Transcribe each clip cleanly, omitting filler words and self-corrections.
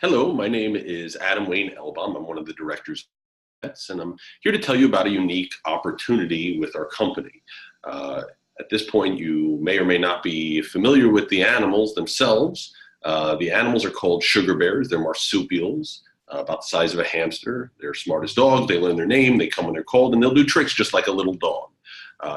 Hello, my name is Adam Wayne Elbaum. I'm one of the directors of Buisness, and I'm here to tell you about a unique opportunity with our company. At this point, you may or may not be familiar with the animals themselves. The animals are called sugar bears. They're marsupials, about the size of a hamster. They're smart as dogs. They learn their name. They come when they're called, and they'll do tricks just like a little dog.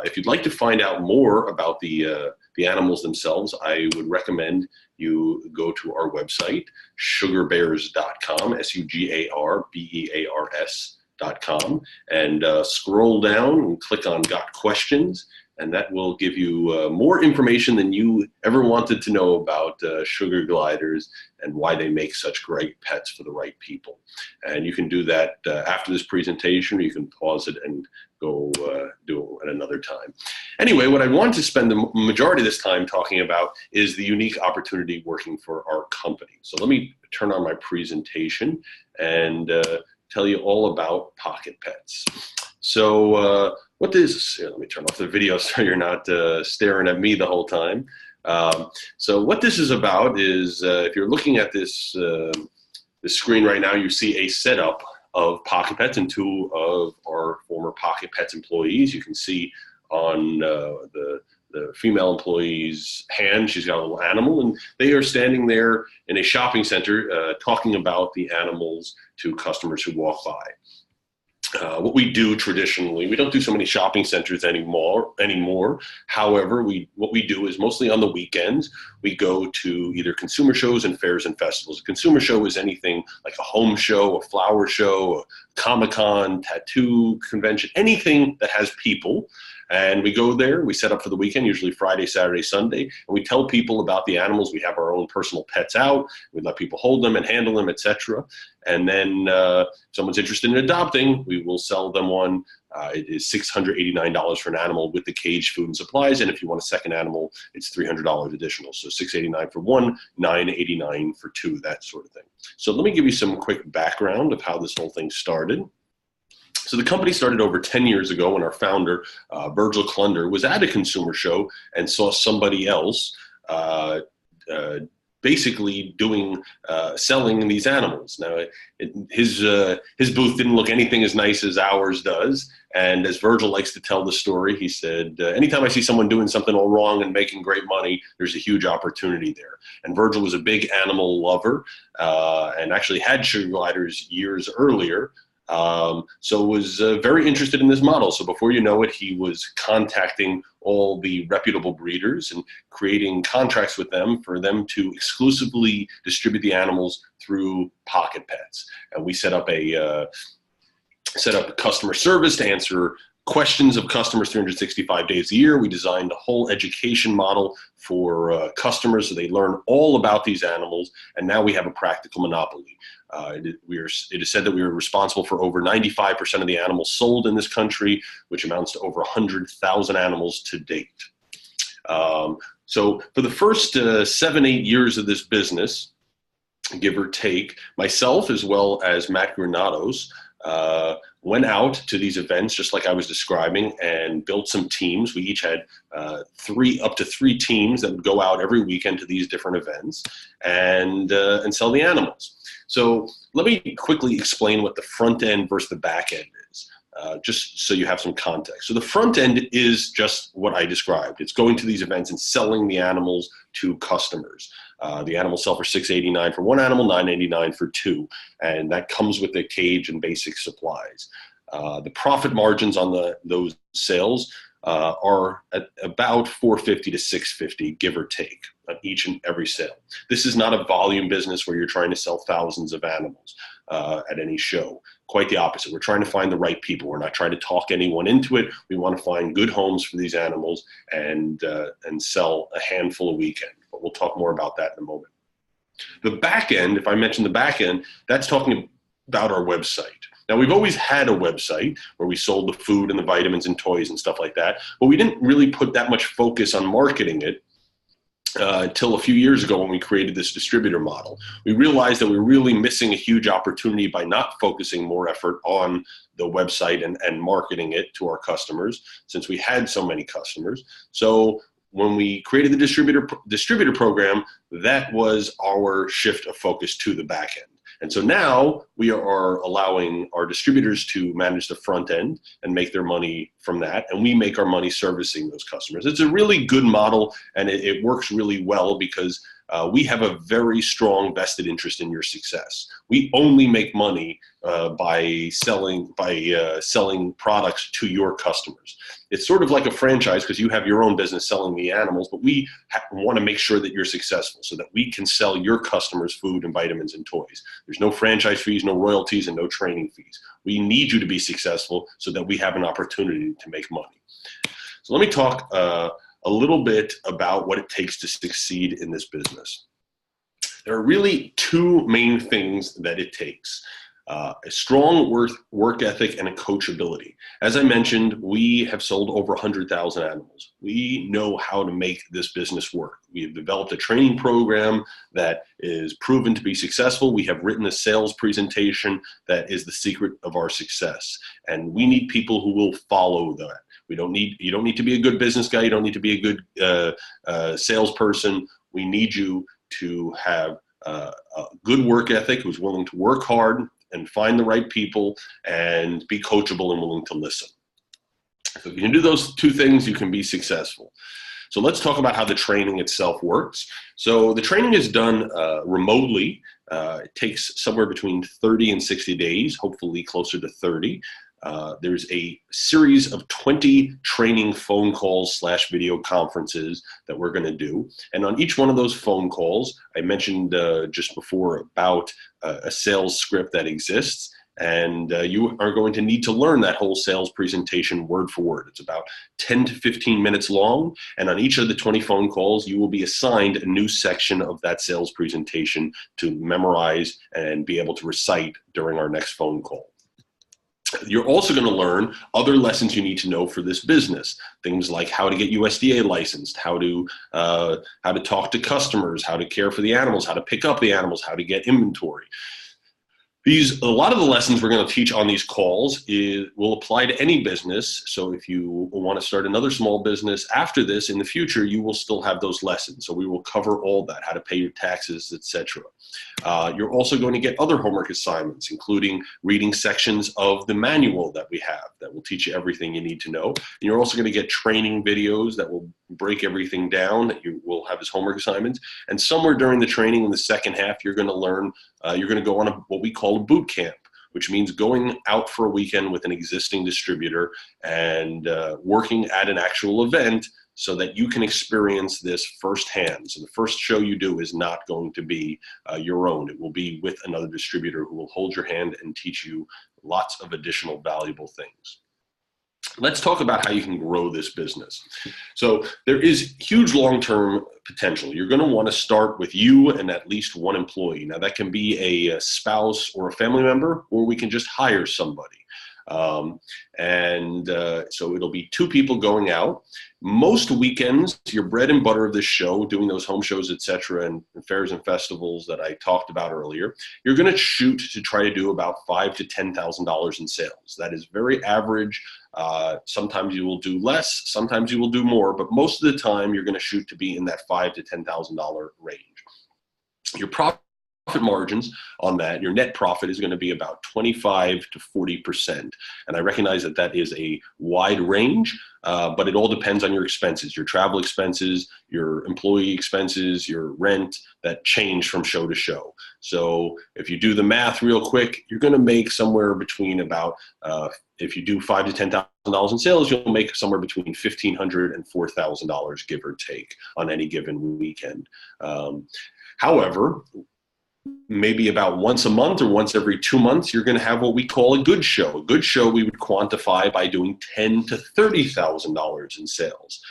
If you'd like to find out more about the animals themselves, I would recommend you go to our website, sugarbears.com, SUGARBEARS.com, and scroll down and click on Got Questions, and that will give you more information than you ever wanted to know about sugar gliders and why they make such great pets for the right people. And you can do that after this presentation, or you can pause it and go do it at another time. Anyway, what I want to spend the majority of this time talking about is the unique opportunity working for our company. So let me turn on my presentation and tell you all about Pocket Pets. So let me turn off the video so you're not staring at me the whole time. So what this is about is, if you're looking at this screen right now, you see a setup of Pocket Pets and two of our former Pocket Pets employees. You can see on the female employee's hand, she's got a little animal, and they are standing there in a shopping center talking about the animals to customers who walk by. What we do traditionally, we don't do so many shopping centers anymore. However, what we do is mostly on the weekends, we go to either consumer shows and fairs and festivals. A consumer show is anything like a home show, a flower show, a Comic-Con, tattoo convention, anything that has people. And we go there, we set up for the weekend, usually Friday, Saturday, Sunday, and we tell people about the animals. We have our own personal pets out. We let people hold them and handle them, etc. And then if someone's interested in adopting, we will sell them one. It is $689 for an animal with the cage, food, and supplies. And if you want a second animal, it's $300 additional. So $689 for one, $989 for two, that sort of thing. So let me give you some quick background of how this whole thing started. So the company started over 10 years ago when our founder, Virgil Clunder, was at a consumer show and saw somebody else basically selling these animals. Now, his booth didn't look anything as nice as ours does. And as Virgil likes to tell the story, he said, anytime I see someone doing something all wrong and making great money, there's a huge opportunity there. And Virgil was a big animal lover and actually had sugar gliders years earlier. So was very interested in this model. So before you know it, he was contacting all the reputable breeders and creating contracts with them for them to exclusively distribute the animals through Pocket Pets. And we set up customer service to answer questions of customers 365 days a year. We designed a whole education model for customers so they learn all about these animals, and now we have a practical monopoly. It is said that we are responsible for over 95% of the animals sold in this country, which amounts to over 100,000 animals to date. So for the first 7-8 years of this business, give or take, myself as well as Matt Granados went out to these events, just like I was describing, and built some teams. We each had up to three teams that would go out every weekend to these different events and sell the animals. So let me quickly explain what the front end versus the back end is, just so you have some context. So the front end is just what I described. It's going to these events and selling the animals to customers. The animals sell for $689 for one animal, $989 for two, and that comes with the cage and basic supplies. The profit margins on those sales are at about $450 to $650, give or take, on each and every sale. This is not a volume business where you're trying to sell thousands of animals at any show. Quite the opposite. We're trying to find the right people. We're not trying to talk anyone into it. We want to find good homes for these animals and sell a handful a weekend. But we'll talk more about that in a moment. The back end, if I mention the back end, that's talking about our website. Now, we've always had a website where we sold the food and the vitamins and toys and stuff like that, but we didn't really put that much focus on marketing it until a few years ago when we created this distributor model. We realized that we were really missing a huge opportunity by not focusing more effort on the website and marketing it to our customers, since we had so many customers. So when we created the distributor program, that was our shift of focus to the back end. And so now we are allowing our distributors to manage the front end and make their money from that, and we make our money servicing those customers. It's a really good model, and it works really well because we have a very strong vested interest in your success. We only make money by selling products to your customers. It's sort of like a franchise because you have your own business selling the animals, but we want to make sure that you're successful so that we can sell your customers food and vitamins and toys. There's no franchise fees, no royalties, and no training fees. We need you to be successful so that we have an opportunity to make money. So let me talk a little bit about what it takes to succeed in this business. There are really two main things that it takes. A strong work ethic and a coachability. As I mentioned, we have sold over 100,000 animals. We know how to make this business work. We have developed a training program that is proven to be successful. We have written a sales presentation that is the secret of our success. And we need people who will follow that. You don't need to be a good business guy. You don't need to be a good salesperson. We need you to have a good work ethic, who's willing to work hard and find the right people and be coachable and willing to listen. So if you can do those two things, you can be successful. So let's talk about how the training itself works. So the training is done remotely. It takes somewhere between 30 and 60 days, hopefully closer to 30. There's a series of 20 training phone calls / video conferences that we're going to do. And on each one of those phone calls, I mentioned just before about a sales script that exists. And you are going to need to learn that whole sales presentation word for word. It's about 10 to 15 minutes long. And on each of the 20 phone calls, you will be assigned a new section of that sales presentation to memorize and be able to recite during our next phone call. You're also going to learn other lessons you need to know for this business. Things like how to get USDA licensed, how to talk to customers, how to care for the animals, how to pick up the animals, how to get inventory. A lot of the lessons we're going to teach on these calls will apply to any business. So if you want to start another small business after this in the future, you will still have those lessons. So we will cover all that, how to pay your taxes, etc. You're also going to get other homework assignments, including reading sections of the manual that we have that will teach you everything you need to know. And you're also going to get training videos that will break everything down that you will have as homework assignments. And somewhere during the training in the second half, you're going to learn, you're going to go on what we call a boot camp, which means going out for a weekend with an existing distributor and working at an actual event so that you can experience this firsthand. So the first show you do is not going to be your own. It will be with another distributor who will hold your hand and teach you lots of additional valuable things. Let's talk about how you can grow this business. So there is huge long-term potential. You're going to want to start with you and at least one employee. Now that can be a spouse or a family member, or we can just hire somebody. So it'll be two people going out. Most weekends, your bread and butter of this show, doing those home shows, etc., and fairs and festivals that I talked about earlier, you're going to shoot to try to do about $5,000 to $10,000 in sales. That is very average. Sometimes you will do less, sometimes you will do more, but most of the time you're going to shoot to be in that $5,000 to $10,000 range. Your profit margins on that, your net profit is going to be about 25 to 40%. And I recognize that that is a wide range, but it all depends on your expenses, your travel expenses, your employee expenses, your rent, that change from show to show. So if you do the math real quick, you're going to make somewhere between about, if you do $5,000 to $10,000 in sales, you'll make somewhere between $1,500 and $4,000, give or take, on any given weekend. However, maybe about once a month or once every 2 months, you're going to have what we call a good show. A good show we would quantify by doing $10,000 to $30,000 in sales.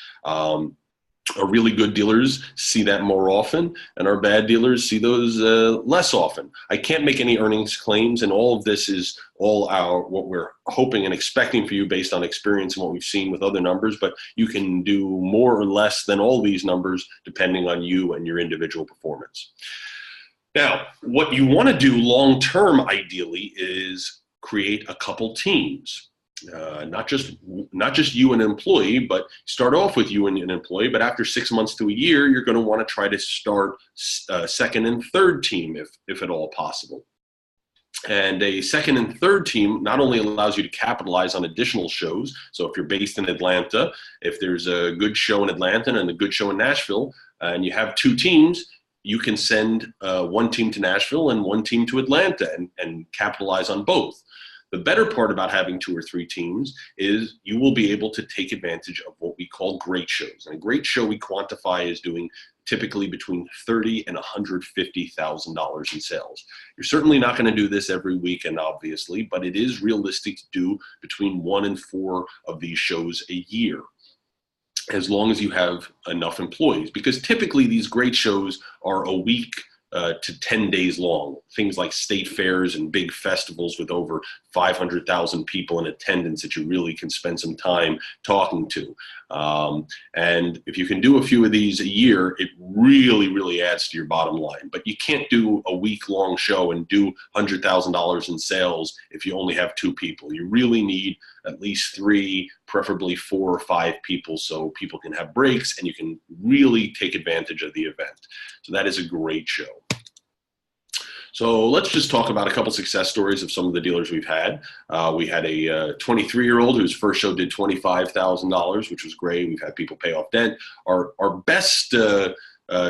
Our really good dealers see that more often, and our bad dealers see those less often. I can't make any earnings claims, and all of this is what we're hoping and expecting for you based on experience and what we've seen with other numbers, but you can do more or less than all these numbers depending on you and your individual performance. Now, what you want to do long-term, ideally, is create a couple teams. Not just you and an employee, but start off with you and an employee. But after 6 months to a year, you're going to want to try to start a second and third team, if at all possible. And a second and third team not only allows you to capitalize on additional shows. So if you're based in Atlanta, if there's a good show in Atlanta and a good show in Nashville, and you have two teams, you can send one team to Nashville and one team to Atlanta and capitalize on both. The better part about having two or three teams is you will be able to take advantage of what we call great shows. And a great show we quantify as doing typically between $30,000 and $150,000 in sales. You're certainly not going to do this every weekend, obviously, but it is realistic to do between 1 and 4 of these shows a year, as long as you have enough employees. Because typically these great shows are a week to 10 days long. Things like state fairs and big festivals with over 500,000 people in attendance that you really can spend some time talking to. And if you can do a few of these a year, it really, really adds to your bottom line. But you can't do a week-long show and do $100,000 in sales if you only have 2 people. You really need at least 3, preferably 4 or 5 people, so people can have breaks and you can really take advantage of the event. So that is a great show. So let's just talk about a couple success stories of some of the dealers we've had. We had a 23-year-old whose first show did $25,000, which was great. We've had people pay off debt. Our best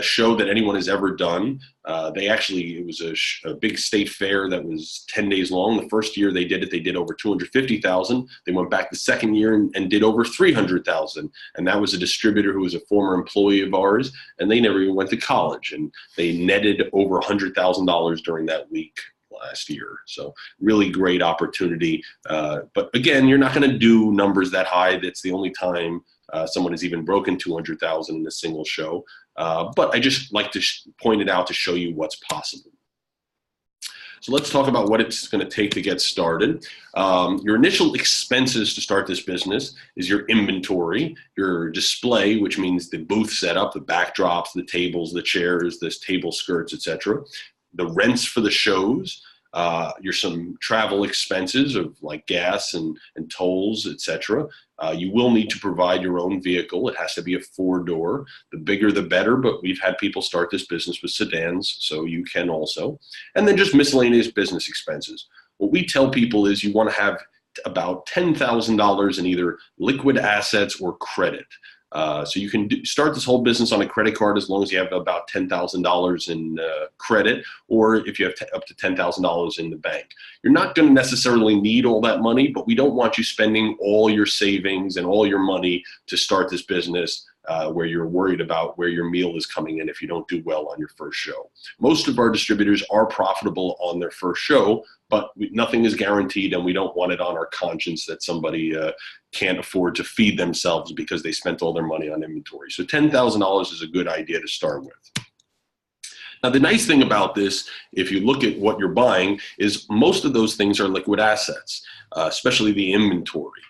show that anyone has ever done, it was a big state fair that was 10 days long. The first year they did over $250,000. They went back the second year and did over $300,000. And that was a distributor who was a former employee of ours, and they never even went to college. And they netted over $100,000 during that week last year. So really great opportunity. But again, you're not going to do numbers that high. That's the only time someone has even broken 200,000 in a single show. But I just like to point it out to show you what's possible. So let's talk about what it's going to take to get started. Your initial expenses to start this business is your inventory, your display, which means the booth setup, the backdrops, the tables, the chairs, the table skirts, etc. The rents for the shows, some travel expenses of like gas and tolls, etc. You will need to provide your own vehicle. It has to be a 4-door. The bigger the better, but we've had people start this business with sedans, so you can also. And then just miscellaneous business expenses. What we tell people is you want to have about $10,000 in either liquid assets or credit. So you can start this whole business on a credit card as long as you have about $10,000 in credit, or if you have up to $10,000 in the bank. You're not going to necessarily need all that money, but we don't want you spending all your savings and all your money to start this business where you're worried about where your meal is coming in if you don't do well on your first show. Most of our distributors are profitable on their first show, but nothing is guaranteed, and we don't want it on our conscience that somebody can't afford to feed themselves because they spent all their money on inventory. So $10,000 is a good idea to start with. Now, the nice thing about this, if you look at what you're buying, is most of those things are liquid assets, especially the inventory.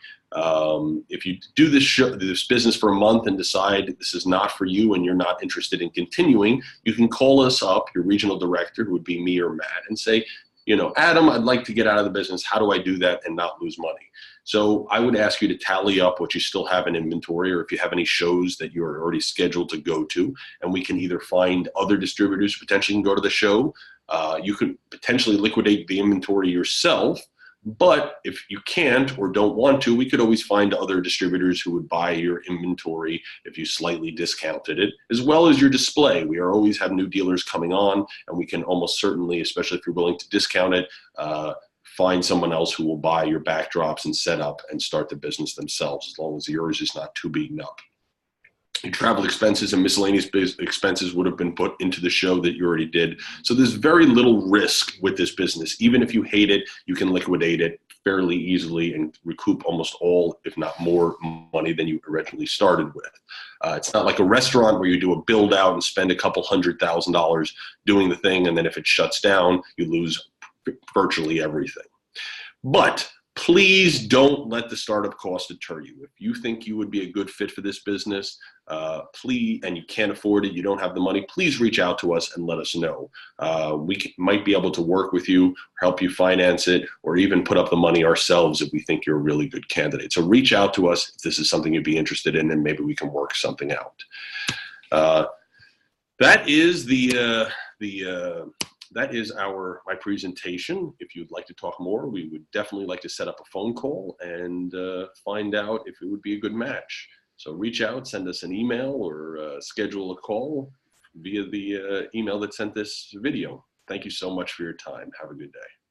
If you do this business for a month and decide this is not for you and you're not interested in continuing, you can call us up, your regional director, who would be me or Matt, and say, Adam, I'd like to get out of the business. How do I do that and not lose money? So I would ask you to tally up what you still have in inventory, or if you have any shows that you're already scheduled to go to, and we can either find other distributors who potentially can go to the show. You could potentially liquidate the inventory yourself. But if you can't or don't want to, we could always find other distributors who would buy your inventory if you slightly discounted it, as well as your display. We always have new dealers coming on, and we can almost certainly, especially if you're willing to discount it, find someone else who will buy your backdrops and setup and start the business themselves, as long as yours is not too beaten up. Your travel expenses and miscellaneous expenses would have been put into the show that you already did. So there's very little risk with this business. Even if you hate it, you can liquidate it fairly easily and recoup almost all, if not more, money than you originally started with. It's not like a restaurant where you do a build out and spend a couple $100,000 doing the thing, and then if it shuts down, you lose virtually everything. But please don't let the startup cost deter you. If you think you would be a good fit for this business, and you can't afford it, you don't have the money, please reach out to us and let us know. We might be able to work with you, help you finance it, or even put up the money ourselves if we think you're a really good candidate. So reach out to us if this is something you'd be interested in, and maybe we can work something out. That is the that is my presentation. If you'd like to talk more, we would definitely like to set up a phone call and find out if it would be a good match. So reach out, send us an email, or schedule a call via the email that sent this video. Thank you so much for your time. Have a good day.